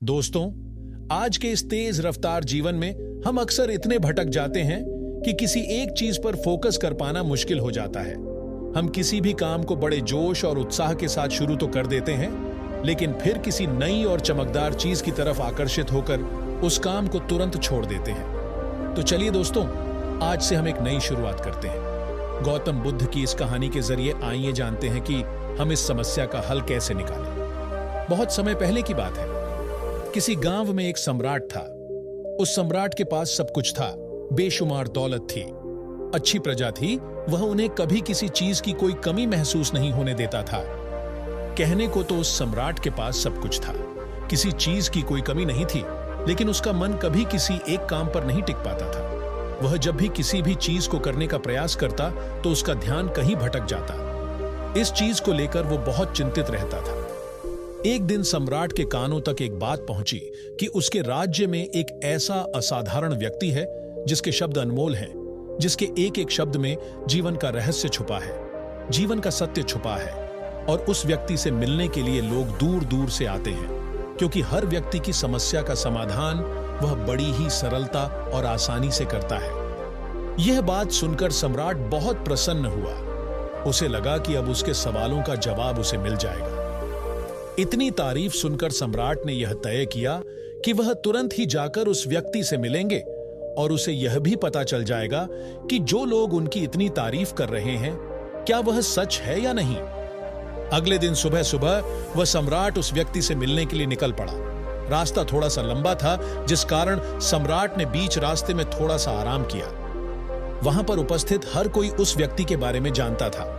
दोस्तों, आज के इस तेज रफ्तार जीवन में हम अक्सर इतने भटक जाते हैं कि किसी एक चीज पर फोकस कर पाना मुश्किल हो जाता है। हम किसी भी काम को बड़े जोश और उत्साह के साथ शुरू तो कर देते हैं, लेकिन फिर किसी नई और चमकदार चीज की तरफ आकर्षित होकर उस काम को तुरंत छोड़ देते हैं। तो चलिए दोस्तों, आज से हम एक नई शुरुआत करते हैं। गौतम बुद्ध की इस कहानी के जरिए आइए जानते हैं कि हम इस समस्या का हल कैसे निकालें। बहुत समय पहले की बात है। किसी गांव में एक सम्राट था। उस सम्राट के पास सब कुछ था, बेशुमार दौलत थी, अच्छी प्रजा थी। वह उन्हें कभी किसी चीज की कोई कमी महसूस नहीं होने देता था। कहने को तो उस सम्राट के पास सब कुछ था, किसी चीज की कोई कमी नहीं थी, लेकिन उसका मन कभी किसी एक काम पर नहीं टिक पाता था। वह जब भी किसी भी चीज को करने का प्रयास करता तो उसका ध्यान कहीं भटक जाता। इस चीज को लेकर वो बहुत चिंतित रहता था। एक दिन सम्राट के कानों तक एक बात पहुंची कि उसके राज्य में एक ऐसा असाधारण व्यक्ति है जिसके शब्द अनमोल हैं, जिसके एक एक शब्द में जीवन का रहस्य छुपा है, जीवन का सत्य छुपा है। और उस व्यक्ति से मिलने के लिए लोग दूर दूर से आते हैं, क्योंकि हर व्यक्ति की समस्या का समाधान वह बड़ी ही सरलता और आसानी से करता है। यह बात सुनकर सम्राट बहुत प्रसन्न हुआ। उसे लगा कि अब उसके सवालों का जवाब उसे मिल जाएगा। इतनी तारीफ सुनकर सम्राट ने यह तय किया कि वह तुरंत ही जाकर उस व्यक्ति से मिलेंगे और उसे यह भी पता चल जाएगा कि जो लोग उनकी इतनी तारीफ कर रहे हैं, क्या वह सच है या नहीं। अगले दिन सुबह सुबह वह सम्राट उस व्यक्ति से मिलने के लिए निकल पड़ा। रास्ता थोड़ा सा लंबा था, जिस कारण सम्राट ने बीच रास्ते में थोड़ा सा आराम किया। वहां पर उपस्थित हर कोई उस व्यक्ति के बारे में जानता था।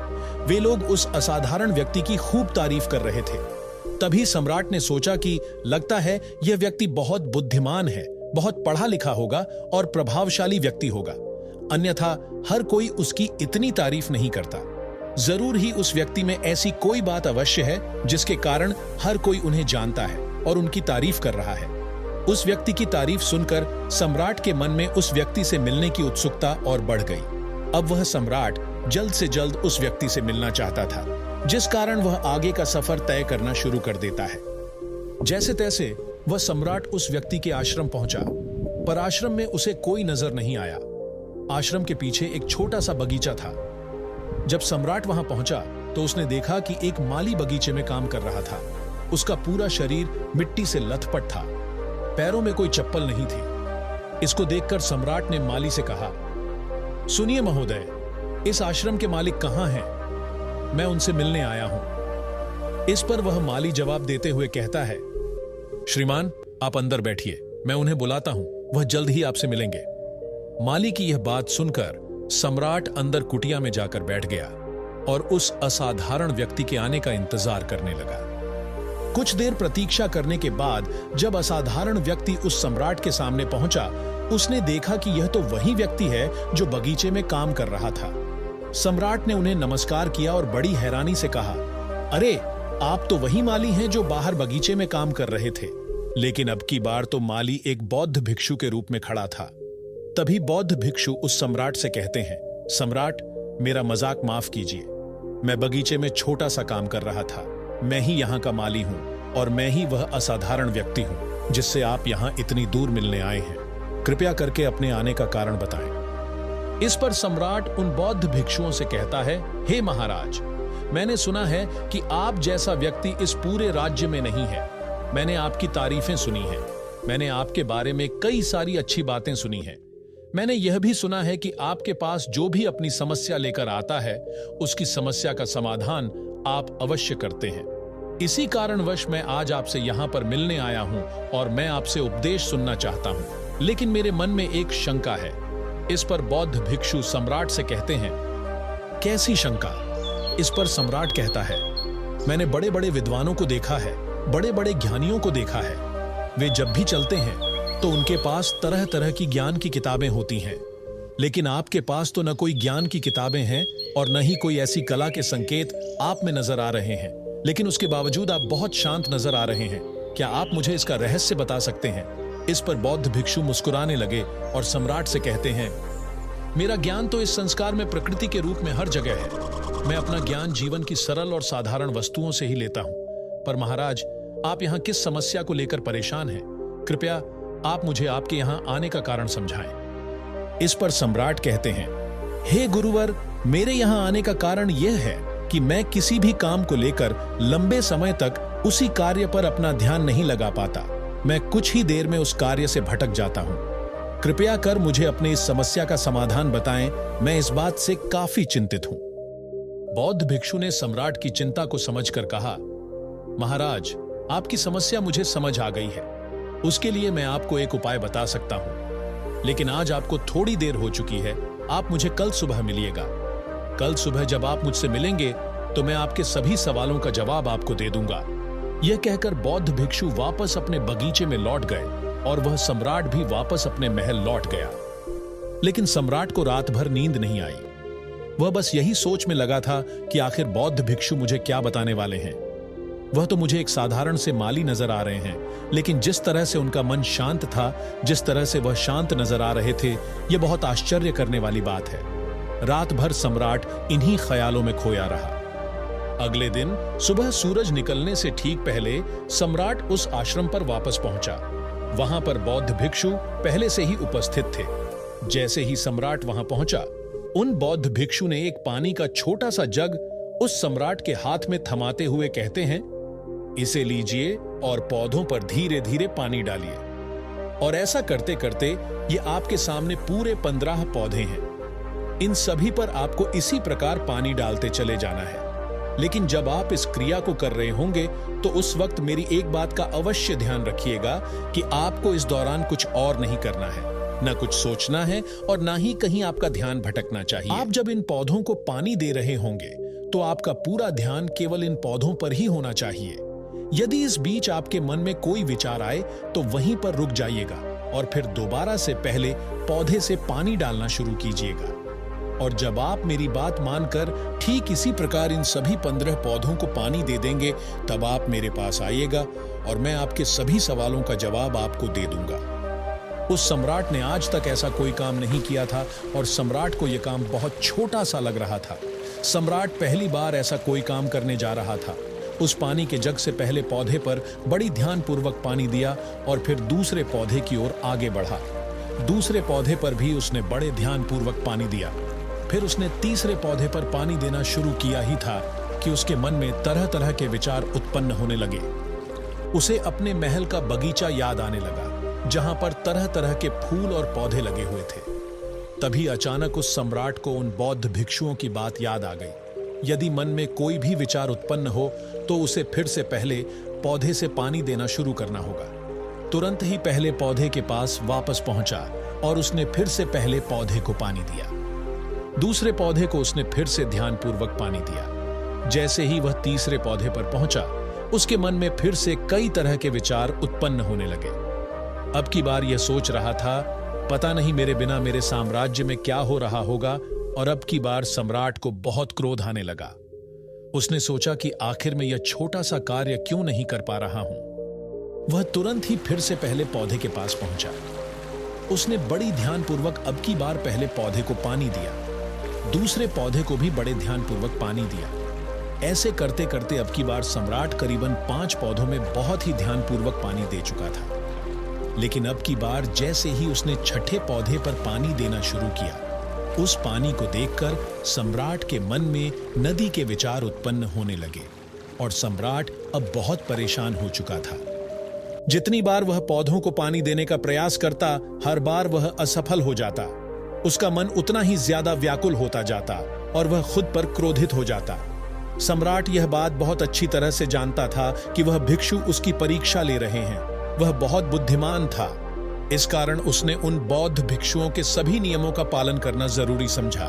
वे लोग उस असाधारण व्यक्ति की खूब तारीफ कर रहे थे। तभी सम्राट ने सोचा कि लगता है यह व्यक्ति बहुत बुद्धिमान है, बहुत पढ़ा लिखा होगा और प्रभावशाली व्यक्ति होगा, अन्यथा हर कोई उसकी इतनी तारीफ नहीं करता। जरूर ही उस व्यक्ति में ऐसी कोई बात अवश्य है जिसके कारण हर कोई उन्हें जानता है और उनकी तारीफ कर रहा है। उस व्यक्ति की तारीफ सुनकर सम्राट के मन में उस व्यक्ति से मिलने की उत्सुकता और बढ़ गई। अब वह सम्राट जल्द से जल्द उस व्यक्ति से मिलना चाहता था, जिस कारण वह आगे का सफर तय करना शुरू कर देता है। जैसे तैसे वह सम्राट उस व्यक्ति के आश्रम पहुंचा, पर आश्रम में उसे कोई नजर नहीं आया। आश्रम के पीछे एक छोटा सा बगीचा था। जब सम्राट वहां पहुंचा तो उसने देखा कि एक माली बगीचे में काम कर रहा था। उसका पूरा शरीर मिट्टी से लथपथ था, पैरों में कोई चप्पल नहीं थी। इसको देखकर सम्राट ने माली से कहा, सुनिए महोदय, इस आश्रम के मालिक कहां हैं? मैं उनसे मिलने आया हूं। इस पर वह माली जवाब देते हुए कहता है, श्रीमान, आप अंदर बैठिए, मैं उन्हें बुलाता हूं, वह जल्द ही आपसे मिलेंगे। माली की यह बात सुनकर सम्राट अंदर कुटिया में जाकर बैठ गया और उस असाधारण व्यक्ति के आने का इंतजार करने लगा। कुछ देर प्रतीक्षा करने के बाद जब असाधारण व्यक्ति उस सम्राट के सामने पहुंचा, उसने देखा कि यह तो वही व्यक्ति है जो बगीचे में काम कर रहा था। सम्राट ने उन्हें नमस्कार किया और बड़ी हैरानी से कहा, अरे, आप तो वही माली हैं जो बाहर बगीचे में काम कर रहे थे। लेकिन अब की बार तो माली एक बौद्ध भिक्षु के रूप में खड़ा था। तभी बौद्ध भिक्षु उस सम्राट से कहते हैं, सम्राट, मेरा मजाक माफ कीजिए। मैं बगीचे में छोटा सा काम कर रहा था। मैं ही यहाँ का माली हूँ और मैं ही वह असाधारण व्यक्ति हूँ जिससे आप यहाँ इतनी दूर मिलने आए हैं। कृपया करके अपने आने का कारण बताएं। इस पर सम्राट उन बौद्ध भिक्षुओं से कहता है, हे महाराज, मैंने सुना है कि आप जैसा व्यक्ति इस पूरे राज्य में नहीं है। मैंने आपकी तारीफें सुनी हैं। मैंने आपके बारे में कई सारी अच्छी बातें सुनी हैं। मैंने यह भी सुना है कि आपके पास जो भी अपनी समस्या लेकर आता है, उसकी समस्या का समाधान आप अवश्य करते हैं। इसी कारणवश मैं आज आपसे यहाँ पर मिलने आया हूँ और मैं आपसे उपदेश सुनना चाहता हूँ। लेकिन मेरे मन में एक शंका है। इस पर बौद्ध भिक्षु सम्राट से कहते हैं, कैसी शंका? इस पर सम्राट कहता है, मैंने बड़े बड़े विद्वानों को देखा है, बड़े बड़े ज्ञानियों को देखा है। वे जब भी चलते हैं तो उनके पास तरह तरह की ज्ञान की किताबें होती हैं, लेकिन आपके पास तो न कोई ज्ञान की किताबें हैं और न ही कोई ऐसी कला के संकेत आप में नजर आ रहे हैं। लेकिन उसके बावजूद आप बहुत शांत नजर आ रहे हैं। क्या आप मुझे इसका रहस्य बता सकते हैं? इस पर बौद्ध भिक्षु मुस्कुराने लगे और सम्राट से कहते हैं, मेरा ज्ञान तो इस संस्कार में प्रकृति के रूप में हर जगह है। मैं अपना ज्ञान जीवन की सरल और साधारण वस्तुओं से ही लेता हूं। पर महाराज, आप यहाँ किस समस्या को लेकर परेशान हैं? कृपया आप मुझे आपके यहाँ आने का कारण समझाएं। इस पर सम्राट कहते हैं, हे गुरुवर, मेरे यहाँ आने का कारण यह है कि मैं किसी भी काम को लेकर लंबे समय तक उसी कार्य पर अपना ध्यान नहीं लगा पाता। मैं कुछ ही देर में उस कार्य से भटक जाता हूँ। कृपया कर मुझे अपनी इस समस्या का समाधान बताएं। मैं इस बात से काफी चिंतित हूं। बौद्ध भिक्षु ने सम्राट की चिंता को समझकर कहा, महाराज, आपकी समस्या मुझे समझ आ गई है। उसके लिए मैं आपको एक उपाय बता सकता हूं, लेकिन आज आपको थोड़ी देर हो चुकी है। आप मुझे कल सुबह मिलिएगा। कल सुबह जब आप मुझसे मिलेंगे तो मैं आपके सभी सवालों का जवाब आपको दे दूंगा। यह कहकर बौद्ध भिक्षु वापस अपने बगीचे में लौट गए और वह सम्राट भी वापस अपने महल लौट गया। लेकिन सम्राट को रात भर नींद नहीं आई। वह बस यही सोच में लगा था कि आखिर बौद्ध भिक्षु मुझे क्या बताने वाले हैं। वह तो मुझे एक साधारण से माली नजर आ रहे हैं, लेकिन जिस तरह से उनका मन शांत था, जिस तरह से वह शांत नजर आ रहे थे, यह बहुत आश्चर्य करने वाली बात है। रात भर सम्राट इन्हीं ख्यालों में खोया रहा। अगले दिन सुबह सूरज निकलने से ठीक पहले सम्राट उस आश्रम पर वापस पहुंचा। वहां पर बौद्ध भिक्षु पहले से ही उपस्थित थे। जैसे ही सम्राट वहां पहुंचा, उन बौद्ध भिक्षु ने एक पानी का छोटा सा जग उस सम्राट के हाथ में थमाते हुए कहते हैं, इसे लीजिए और पौधों पर धीरे धीरे पानी डालिए। और ऐसा करते करते ये आपके सामने पूरे 15 पौधे हैं। इन सभी पर आपको इसी प्रकार पानी डालते चले जाना है। लेकिन जब आप इस क्रिया को कर रहे होंगे तो उस वक्त मेरी एक बात का अवश्य ध्यान रखिएगा कि आपको इस दौरान कुछ और नहीं करना है, न कुछ सोचना है और ना ही कहीं आपका ध्यान भटकना चाहिए। आप जब इन पौधों को पानी दे रहे होंगे तो आपका पूरा ध्यान केवल इन पौधों पर ही होना चाहिए। यदि इस बीच आपके मन में कोई विचार आए तो वहीं पर रुक जाइएगा और फिर दोबारा से पहले पौधे से पानी डालना शुरू कीजिएगा। और जब आप मेरी बात मानकर ठीक इसी प्रकार इन सभी 15 पौधों को पानी दे देंगे, तब आप मेरे पास आइएगा और मैं आपके सभी सवालों का जवाब आपको दे दूंगा। उस सम्राट ने आज तक ऐसा कोई काम नहीं किया था और सम्राट को यह काम बहुत छोटा सा लग रहा था। सम्राट पहली बार ऐसा कोई काम करने जा रहा था। उस पानी के जग से पहले पौधे पर बड़ी ध्यानपूर्वक पानी दिया और फिर दूसरे पौधे की ओर आगे बढ़ा। दूसरे पौधे पर भी उसने बड़े ध्यानपूर्वक पानी दिया। फिर उसने तीसरे पौधे पर पानी देना शुरू किया ही था कि उसके मन में तरह तरह के विचार उत्पन्न होने लगे। उसे अपने महल का बगीचा याद आने लगा, जहां पर तरह तरह के फूल और पौधे लगे हुए थे। तभी अचानक उस सम्राट को उन बौद्ध भिक्षुओं की बात याद आ गई। यदि मन में कोई भी विचार उत्पन्न हो तो उसे फिर से पहले पौधे से पानी देना शुरू करना होगा। तुरंत ही पहले पौधे के पास वापस पहुंचा और उसने फिर से पहले पौधे को पानी दिया। दूसरे पौधे को उसने फिर से ध्यानपूर्वक पानी दिया। जैसे ही वह तीसरे पौधे पर पहुंचा, उसके मन में फिर से कई तरह के विचार उत्पन्न होने लगे। अब की बार यह सोच रहा था, पता नहीं मेरे बिना मेरे साम्राज्य में क्या हो रहा होगा। और अब की बार सम्राट को बहुत क्रोध आने लगा। उसने सोचा कि आखिर में यह छोटा सा कार्य क्यों नहीं कर पा रहा हूं। वह तुरंत ही फिर से पहले पौधे के पास पहुंचा। उसने बड़ी ध्यानपूर्वक अब की बार पहले पौधे को पानी दिया। दूसरे पौधे को भी बड़े ध्यानपूर्वक पानी दिया। ऐसे करते करते अब की बार सम्राट करीबन 5 पौधों में बहुत ही ध्यानपूर्वक पानी दे चुका था। लेकिन अब की बार जैसे ही उसने छठे पौधे पर पानी देना शुरू किया, उस पानी को देखकर सम्राट के मन में नदी के विचार उत्पन्न होने लगे और सम्राट अब बहुत परेशान हो चुका था। जितनी बार वह पौधों को पानी देने का प्रयास करता, हर बार वह असफल हो जाता। उसका मन उतना ही ज्यादा व्याकुल होता जाता और वह खुद पर क्रोधित हो जाता। सम्राट यह बात बहुत अच्छी तरह से जानता था कि वह भिक्षु उसकी परीक्षा ले रहे हैं। वह बहुत बुद्धिमान था। इस कारण उसने उन बौद्ध भिक्षुओं के सभी नियमों का पालन करना जरूरी समझा।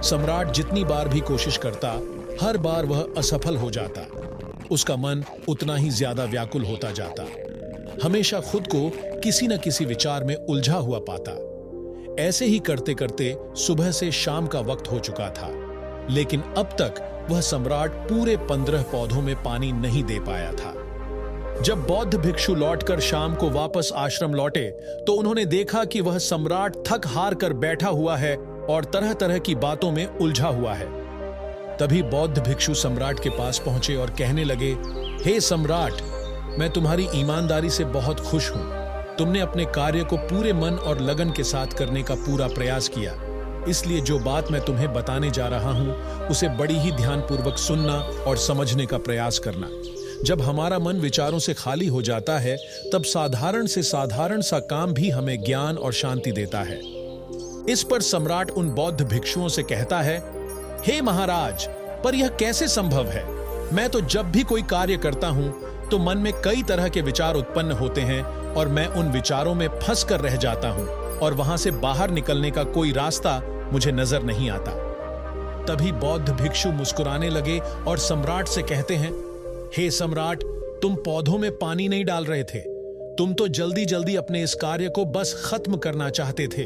सम्राट जितनी बार भी कोशिश करता, हर बार वह असफल हो जाता। उसका मन उतना ही ज्यादा व्याकुल होता जाता। हमेशा खुद को किसी न किसी विचार में उलझा हुआ पाता। ऐसे ही करते करते सुबह से शाम का वक्त हो चुका था, लेकिन अब तक वह सम्राट पूरे 15 पौधों में पानी नहीं दे पाया था। जब बौद्ध भिक्षु लौटकर शाम को वापस आश्रम लौटे तो उन्होंने देखा कि वह सम्राट थक हार कर बैठा हुआ है और तरह तरह की बातों में उलझा हुआ है। तभी बौद्ध भिक्षु सम्राट के पास पहुंचे और कहने लगे, हे सम्राट, मैं तुम्हारी ईमानदारी से बहुत खुश हूं। तुमने अपने कार्य को पूरे मन और लगन के साथ करने का पूरा प्रयास किया। इसलिए जो बात मैं तुम्हें बताने जा रहा हूं, उसे बड़ी ही ध्यानपूर्वक सुनना और समझने का प्रयास करना। जब हमारा मन विचारों से खाली हो जाता है, तब साधारण से साधारण सा काम भी हमें ज्ञान और शांति देता है। इस पर सम्राट उन बौद्ध भिक्षुओं से कहता है, हे महाराज, पर यह कैसे संभव है? मैं तो जब भी कोई कार्य करता हूं तो मन में कई तरह के विचार उत्पन्न होते हैं और मैं उन विचारों में फंस कर रह जाता हूं और वहां से बाहर निकलने का कोई रास्ता मुझे नजर नहीं आता। तभी बौद्ध भिक्षु मुस्कुराने लगे और सम्राट से कहते हैं, हे सम्राट, तुम पौधों में पानी नहीं डाल रहे थे। तुम तो जल्दी जल्दी अपने इस कार्य को बस खत्म करना चाहते थे।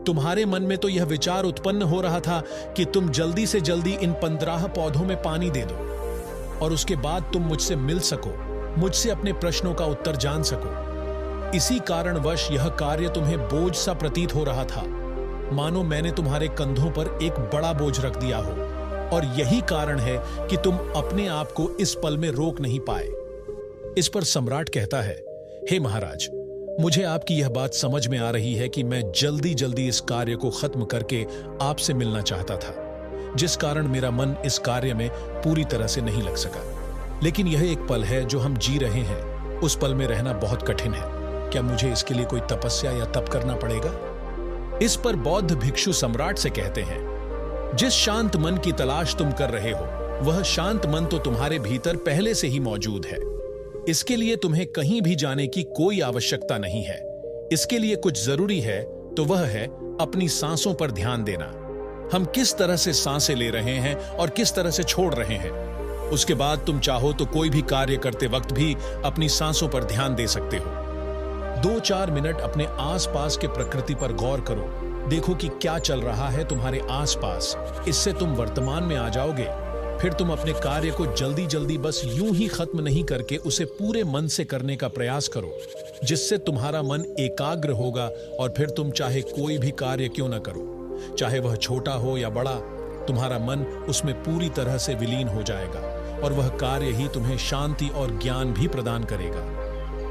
तुम्हारे मन में तो यह विचार उत्पन्न हो रहा था कि तुम जल्दी से जल्दी इन 15 पौधों में पानी दे दो और उसके बाद तुम मुझसे मिल सको, मुझसे अपने प्रश्नों का उत्तर जान सको। इसी कारणवश यह कार्य तुम्हें बोझ सा प्रतीत हो रहा था, मानो मैंने तुम्हारे कंधों पर एक बड़ा बोझ रख दिया हो, और यही कारण है कि तुम अपने आप को इस पल में रोक नहीं पाए। इस पर सम्राट कहता है, हे महाराज, मुझे आपकी यह बात समझ में आ रही है कि मैं जल्दी जल्दी इस कार्य को खत्म करके आपसे मिलना चाहता था, जिस कारण मेरा मन इस कार्य में पूरी तरह से नहीं लग सका। लेकिन यह एक पल है जो हम जी रहे हैं, उस पल में रहना बहुत कठिन है। क्या मुझे इसके लिए कोई तपस्या या तप करना पड़ेगा? इस पर बौद्ध भिक्षु सम्राट से कहते हैं, जिस शांत मन की तलाश तुम कर रहे हो, वह शांत मन तो तुम्हारे भीतर पहले से ही मौजूद है। इसके लिए तुम्हें कहीं भी जाने की कोई आवश्यकता नहीं है। इसके लिए कुछ जरूरी है तो वह है अपनी सांसों पर ध्यान देना। हम किस तरह से सांसें ले रहे हैं और किस तरह से छोड़ रहे हैं। उसके बाद तुम चाहो तो कोई भी कार्य करते वक्त भी अपनी सांसों पर ध्यान दे सकते हो। 2-4 मिनट अपने आसपास के प्रकृति पर गौर करो। देखो कि क्या चल रहा है तुम्हारे आसपास। इससे तुम वर्तमान में आ जाओगे। फिर तुम अपने कार्य को जल्दी जल्दी बस यूं ही खत्म नहीं करके उसे पूरे मन से करने का प्रयास करो, जिससे तुम्हारा मन एकाग्र होगा और फिर तुम चाहे कोई भी कार्य क्यों न करो, चाहे वह छोटा हो या बड़ा, तुम्हारा मन उसमें पूरी तरह से विलीन हो जाएगा और वह कार्य ही तुम्हें शांति और ज्ञान भी प्रदान करेगा।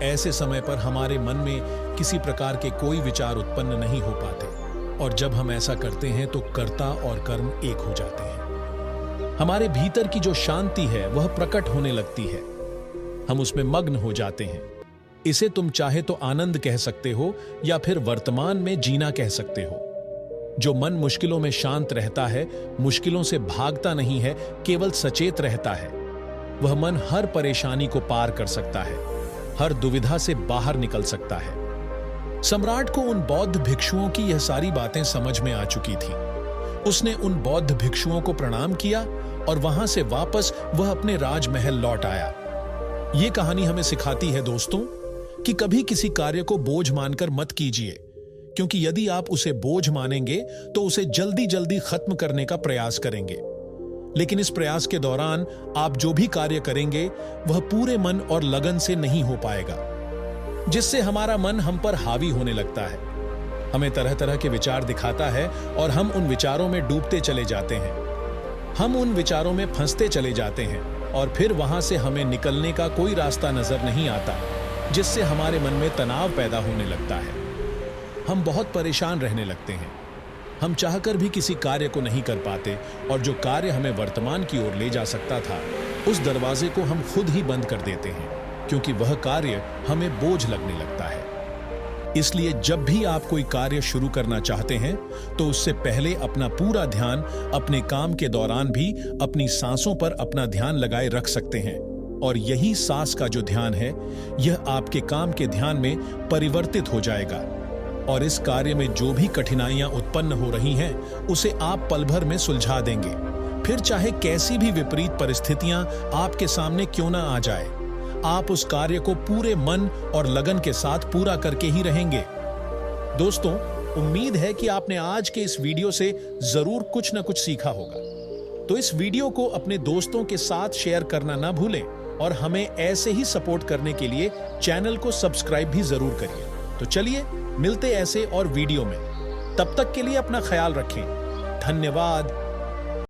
ऐसे समय पर हमारे मन में किसी प्रकार के कोई विचार उत्पन्न नहीं हो पाते, और जब हम ऐसा करते हैं तो कर्ता और कर्म एक हो जाते हैं। हमारे भीतर की जो शांति है वह प्रकट होने लगती है। हम उसमें मग्न हो जाते हैं। इसे तुम चाहे तो आनंद कह सकते हो या फिर वर्तमान में जीना कह सकते हो। जो मन मुश्किलों में शांत रहता है, मुश्किलों से भागता नहीं है, केवल सचेत रहता है, वह मन हर परेशानी को पार कर सकता है, हर दुविधा से बाहर निकल सकता है। सम्राट को उन बौद्ध भिक्षुओं की यह सारी बातें समझ में आ चुकी थी। उसने उन बौद्ध भिक्षुओं को प्रणाम किया और वहां से वापस वह अपने राजमहल लौट आया। यह कहानी हमें सिखाती है दोस्तों कि कभी किसी कार्य को बोझ मानकर मत कीजिए, क्योंकि यदि आप उसे बोझ मानेंगे तो उसे जल्दी जल्दी खत्म करने का प्रयास करेंगे। लेकिन इस प्रयास के दौरान आप जो भी कार्य करेंगे वह पूरे मन और लगन से नहीं हो पाएगा, जिससे हमारा मन हम पर हावी होने लगता है, हमें तरह तरह के विचार दिखाता है और हम उन विचारों में डूबते चले जाते हैं। हम उन विचारों में फंसते चले जाते हैं और फिर वहां से हमें निकलने का कोई रास्ता नजर नहीं आता, जिससे हमारे मन में तनाव पैदा होने लगता है। हम बहुत परेशान रहने लगते हैं। हम चाहकर भी किसी कार्य को नहीं कर पाते और जो कार्य हमें वर्तमान की ओर ले जा सकता था, उस दरवाजे को हम खुद ही बंद कर देते हैं, क्योंकि वह कार्य हमें बोझ लगने लगता है। इसलिए जब भी आप कोई कार्य शुरू करना चाहते हैं तो उससे पहले अपना पूरा ध्यान अपने काम के दौरान भी अपनी सांसों पर अपना ध्यान लगाए रख सकते हैं, और यही सांस का जो ध्यान है यह आपके काम के ध्यान में परिवर्तित हो जाएगा और इस कार्य में जो भी कठिनाइयां उत्पन्न हो रही हैं उसे आप पल भर में सुलझा देंगे। फिर चाहे कैसी भी विपरीत परिस्थितियां आपके सामने क्यों ना आ जाए, आप उस कार्य को पूरे मन और लगन के साथ पूरा करके ही रहेंगे। दोस्तों, उम्मीद है कि आपने आज के इस वीडियो से जरूर कुछ न कुछ सीखा होगा। तो इस वीडियो को अपने दोस्तों के साथ शेयर करना ना भूलें और हमें ऐसे ही सपोर्ट करने के लिए चैनल को सब्सक्राइब भी जरूर करिए। तो चलिए मिलते ऐसे और वीडियो में। तब तक के लिए अपना ख्याल रखें। धन्यवाद।